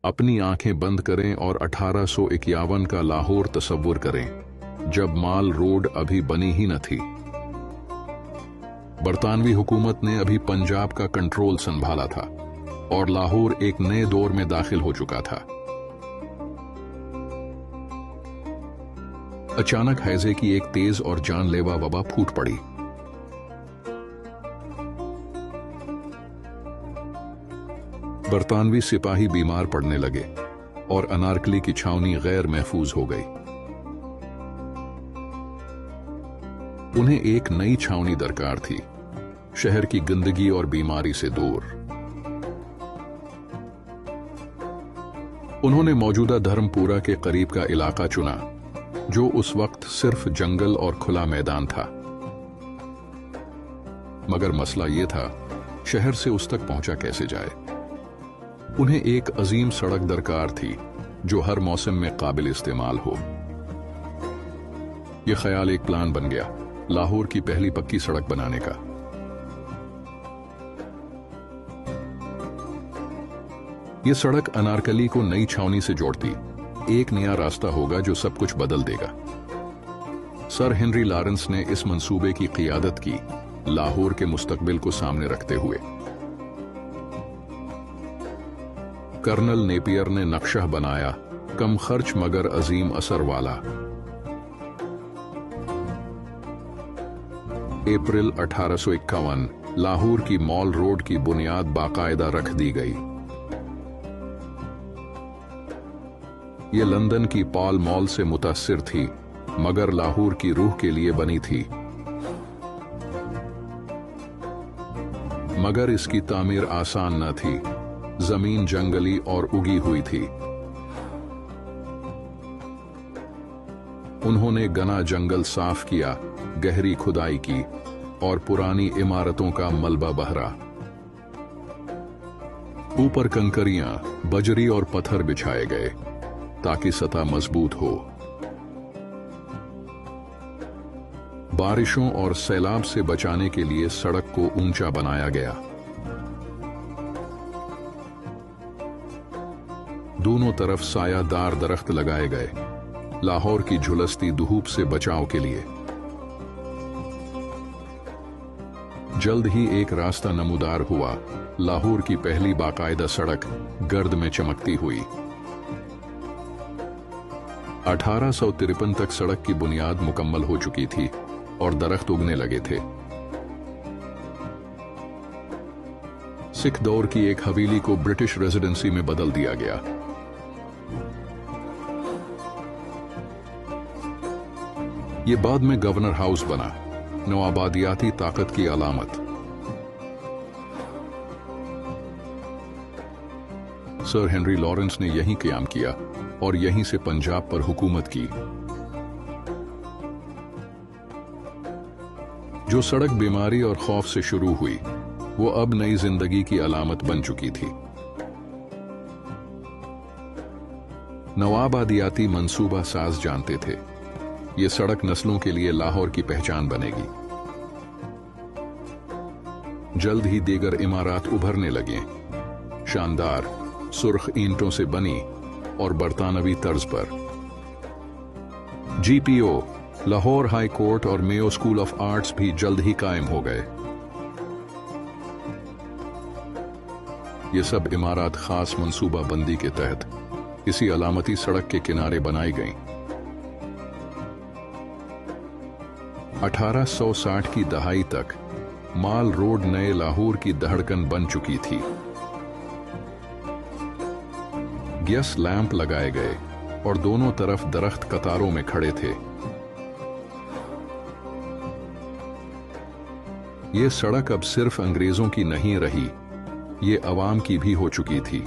अपनी आंखें बंद करें और 1851 का लाहौर तसव्वुर करें, जब माल रोड अभी बनी ही न थी। बरतानवी हुकूमत ने अभी पंजाब का कंट्रोल संभाला था और लाहौर एक नए दौर में दाखिल हो चुका था। अचानक हैजे की एक तेज और जानलेवा वबा फूट पड़ी। बरतानवी सिपाही बीमार पड़ने लगे और अनारकली की छावनी गैर महफूज हो गई। उन्हें एक नई छावनी दरकार थी, शहर की गंदगी और बीमारी से दूर। उन्होंने मौजूदा धर्मपुरा के करीब का इलाका चुना, जो उस वक्त सिर्फ जंगल और खुला मैदान था। मगर मसला यह था, शहर से उस तक पहुंचा कैसे जाए। उन्हें एक अजीम सड़क दरकार थी, जो हर मौसम में काबिल इस्तेमाल हो। यह ख्याल एक प्लान बन गया, लाहौर की पहली पक्की सड़क बनाने का। यह सड़क अनारकली को नई छावनी से जोड़ती। एक नया रास्ता होगा जो सब कुछ बदल देगा। सर हेनरी लॉरेंस ने इस मंसूबे की क़ियादत की, लाहौर के मुस्तकबिल को सामने रखते हुए। कर्नल नेपियर ने नक्शा बनाया, कम खर्च मगर अजीम असर वाला। अप्रैल 1851 लाहौर की मॉल रोड की बुनियाद बाकायदा रख दी गई। ये लंदन की पॉल मॉल से मुतासिर थी, मगर लाहौर की रूह के लिए बनी थी। मगर इसकी तामीर आसान न थी। जमीन जंगली और उगी हुई थी। उन्होंने घना जंगल साफ किया, गहरी खुदाई की और पुरानी इमारतों का मलबा बहरा। ऊपर कंकरियां, बजरी और पत्थर बिछाए गए ताकि सतह मजबूत हो। बारिशों और सैलाब से बचाने के लिए सड़क को ऊंचा बनाया गया। दोनों तरफ सायादार दरख्त लगाए गए, लाहौर की झुलसती धूप से बचाव के लिए। जल्द ही एक रास्ता नमूदार हुआ, लाहौर की पहली बाकायदा सड़क गर्द में चमकती हुई। 1853 तक सड़क की बुनियाद मुकम्मल हो चुकी थी और दरख्त उगने लगे थे। सिख दौर की एक हवेली को ब्रिटिश रेजिडेंसी में बदल दिया गया। ये बाद में गवर्नर हाउस बना, नवाबादियाती ताकत की अलामत। सर हेनरी लॉरेंस ने यहीं क़याम किया और यहीं से पंजाब पर हुकूमत की। जो सड़क बीमारी और खौफ से शुरू हुई, वो अब नई जिंदगी की अलामत बन चुकी थी। नवाबादियाती मंसूबा साज जानते थे, ये सड़क नस्लों के लिए लाहौर की पहचान बनेगी। जल्द ही दीगर इमारत उभरने लगे, शानदार, सुर्ख ईंटों से बनी और बरतानवी तर्ज पर। जीपीओ, लाहौर हाई कोर्ट और मेयो स्कूल ऑफ आर्ट्स भी जल्द ही कायम हो गए। ये सब इमारत खास मंसूबा बंदी के तहत किसी अलामती सड़क के किनारे बनाई गईं। 1860 की दहाई तक माल रोड नए लाहौर की धड़कन बन चुकी थी। गैस लैंप लगाए गए और दोनों तरफ दरख्त कतारों में खड़े थे। ये सड़क अब सिर्फ अंग्रेजों की नहीं रही, ये अवाम की भी हो चुकी थी।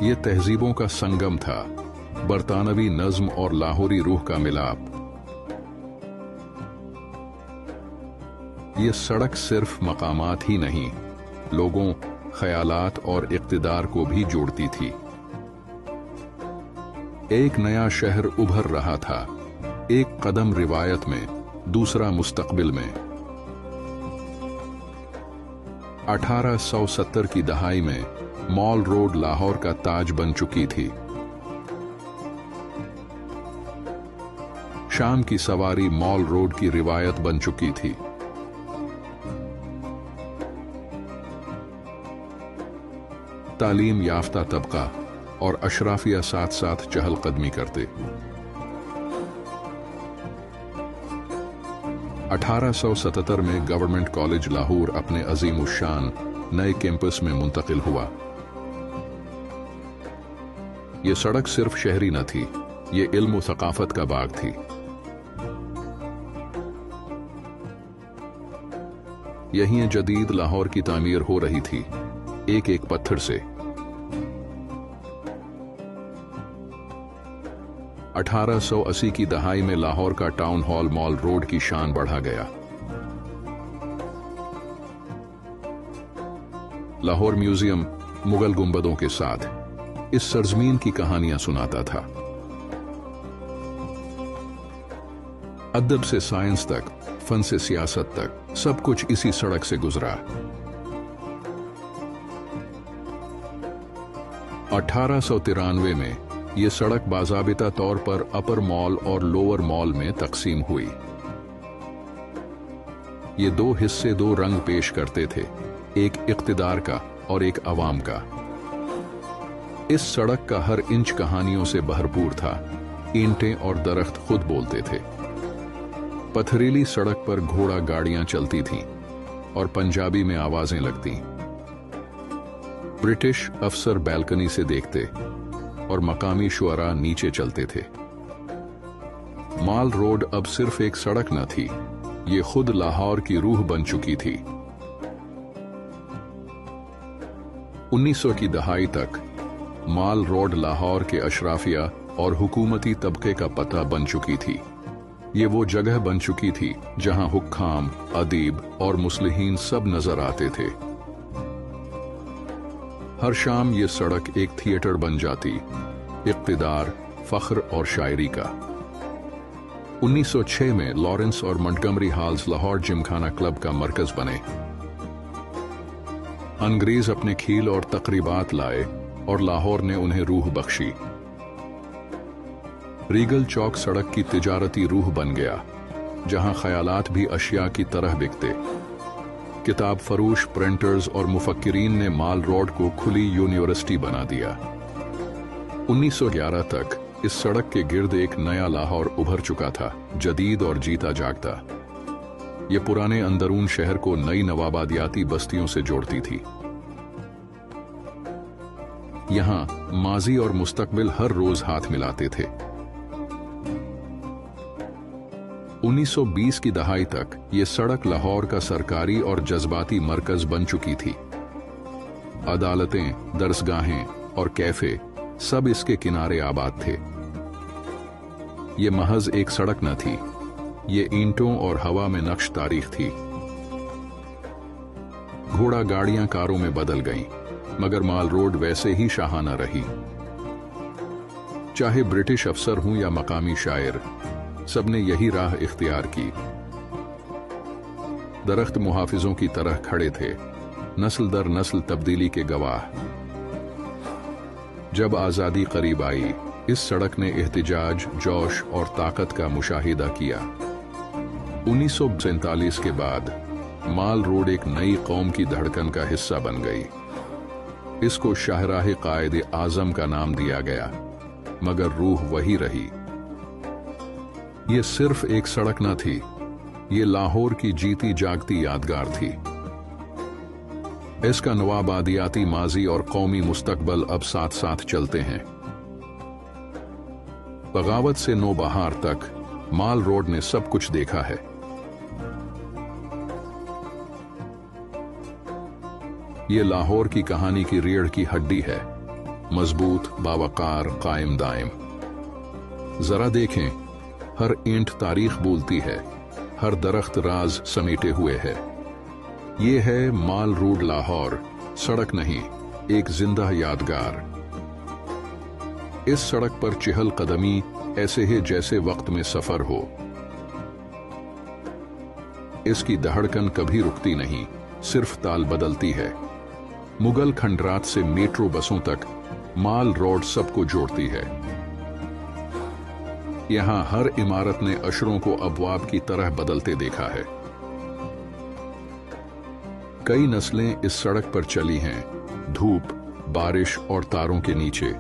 ये तहजीबों का संगम था, बरतानवी नज्म और लाहौरी रूह का मिलाप। ये सड़क सिर्फ मकामात ही नहीं, लोगों, ख्यालात और इक़्तिदार को भी जोड़ती थी। एक नया शहर उभर रहा था, एक कदम रिवायत में, दूसरा मुस्तकबिल में। 1870 की दहाई में मॉल रोड लाहौर का ताज बन चुकी थी। शाम की सवारी मॉल रोड की रिवायत बन चुकी थी। तालीम याफ्ता तबका और अशराफिया साथ साथ चहलकदमी करते। 1877 में गवर्नमेंट कॉलेज लाहौर अपने अजीमुशान नए कैंपस में मुंतकिल हुआ। ये सड़क सिर्फ शहरी न थी, ये इल्म व सकाफत का बाग थी। यहीं जदीद लाहौर की तामीर हो रही थी, एक एक पत्थर से। 1880 की दहाई में लाहौर का टाउन हॉल मॉल रोड की शान बढ़ा गया। लाहौर म्यूजियम मुगल गुंबदों के साथ इस सरजमीन की कहानियां सुनाता था। अदब से साइंस तक, फन से सियासत तक, सब कुछ इसी सड़क से गुजरा। 1893 में ये सड़क बाज़ाबिता तौर पर अपर मॉल और लोअर मॉल में तकसीम हुई। ये दो हिस्से दो रंग पेश करते थे, एक इक़्तिदार का और एक अवाम का। इस सड़क का हर इंच कहानियों से भरपूर था। ईंटें और दरख्त खुद बोलते थे। पथरीली सड़क पर घोड़ा गाड़ियां चलती थीं और पंजाबी में आवाजें लगती। ब्रिटिश अफसर बैल्कनी से देखते और मकामी शुअरा नीचे चलते थे। माल रोड अब सिर्फ एक सड़क न थी, ये खुद लाहौर की रूह बन चुकी थी। 1900 की दहाई तक माल रोड लाहौर के अशराफिया और हुकूमती तबके का पता बन चुकी थी। ये वो जगह बन चुकी थी जहां हुक्काम, अदीब और मुस्लिहीन सब नजर आते थे। हर शाम ये सड़क एक थिएटर बन जाती, इक़्तिदार, फख्र और शायरी का। 1906 में लॉरेंस और मंटगमरी हॉल्स लाहौर जिमखाना क्लब का मरकज बने। अंग्रेज अपने खील और तकरीबात लाए और लाहौर ने उन्हें रूह बख्शी। रीगल चौक सड़क की तिजारती रूह बन गया, जहां ख्यालात भी अशिया की तरह बिकते। किताब फरोश, प्रिंटर्स और मुफक्किरीन ने माल रोड को खुली यूनिवर्सिटी बना दिया। 1911 तक इस सड़क के गिर्द एक नया लाहौर उभर चुका था, जदीद और जीता जागता। ये पुराने अंदरून शहर को नई नवाबादियाती बस्तियों से जोड़ती थी। यहां माजी और मुस्तकबिल हर रोज हाथ मिलाते थे। 1920 की दहाई तक ये सड़क लाहौर का सरकारी और जज्बाती मरकज बन चुकी थी। अदालतें, दरसगाहें और कैफे सब इसके किनारे आबाद थे। ये महज एक सड़क न थी, ये ईंटों और हवा में नक्श तारीख थी। घोड़ा गाड़ियां कारों में बदल गईं, मगर माल रोड वैसे ही शाहाना रही। चाहे ब्रिटिश अफसर हों या मकामी शायर, सबने यही राह इख्तियार की। दरख्त मुहाफिजों की तरह खड़े थे, नस्ल दर नस्ल तब्दीली के गवाह। जब आजादी करीब आई, इस सड़क ने एहतिजाज, जोश और ताकत का मुशाहिदा किया। 1947 के बाद माल रोड एक नई कौम की धड़कन का हिस्सा बन गई। इसको शाहराह कायद आजम का नाम दिया गया, मगर रूह वही रही। ये सिर्फ एक सड़क न थी, ये लाहौर की जीती जागती यादगार थी। इसका नवाबादियाती माजी और कौमी मुस्तकबल अब साथ साथ चलते हैं। बगावत से नौबहार तक माल रोड ने सब कुछ देखा है। ये लाहौर की कहानी की रीढ़ की हड्डी है, मजबूत, बावकार, कायम दायम। जरा देखें, हर ईंट तारीख बोलती है, हर दरख्त राज समेटे हुए है। ये है माल रोड लाहौर, सड़क नहीं, एक जिंदा यादगार। इस सड़क पर चहल कदमी ऐसे है जैसे वक्त में सफर हो। इसकी धड़कन कभी रुकती नहीं, सिर्फ ताल बदलती है। मुगल खंडरात से मेट्रो बसों तक माल रोड सबको जोड़ती है। यहां हर इमारत ने अशरों को अबवाब की तरह बदलते देखा है। कई नस्लें इस सड़क पर चली हैं, धूप, बारिश और तारों के नीचे।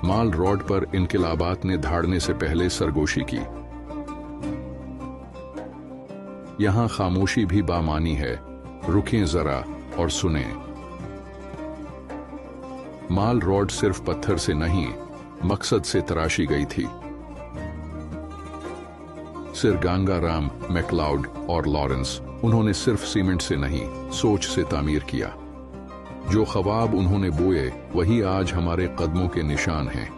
माल रोड पर इनकलाबात ने धाड़ने से पहले सरगोशी की। यहां खामोशी भी बामानी है। रुकें जरा और सुने। माल रोड सिर्फ पत्थर से नहीं, मकसद से तराशी गई थी। सिर गंगाराम, मैक्लाउड और लॉरेंस, उन्होंने सिर्फ सीमेंट से नहीं, सोच से तामीर किया। जो ख्वाब उन्होंने बोए वही आज हमारे कदमों के निशान हैं।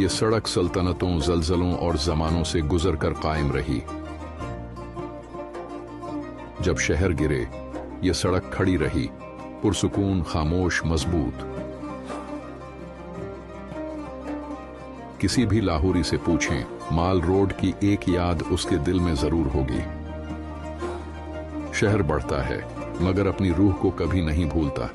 ये सड़क सल्तनतों, जलजलों और जमानों से गुजरकर कायम रही। जब शहर गिरे, ये सड़क खड़ी रही, पुरसुकून, खामोश, मजबूत। किसी भी लाहौरी से पूछें, माल रोड की एक याद उसके दिल में जरूर होगी। शहर बढ़ता है मगर अपनी रूह को कभी नहीं भूलता।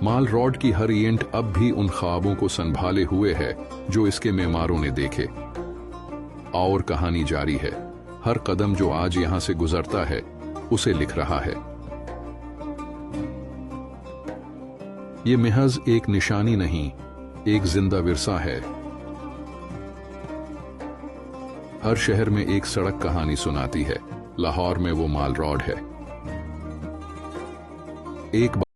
माल रोड की हर ईंट अब भी उन ख्वाबों को संभाले हुए है जो इसके मेमारों ने देखे। और कहानी जारी है। हर कदम जो आज यहां से गुजरता है उसे लिख रहा है। ये महज एक निशानी नहीं, एक जिंदा विरसा है। हर शहर में एक सड़क कहानी सुनाती है। लाहौर में वो माल रोड है। एक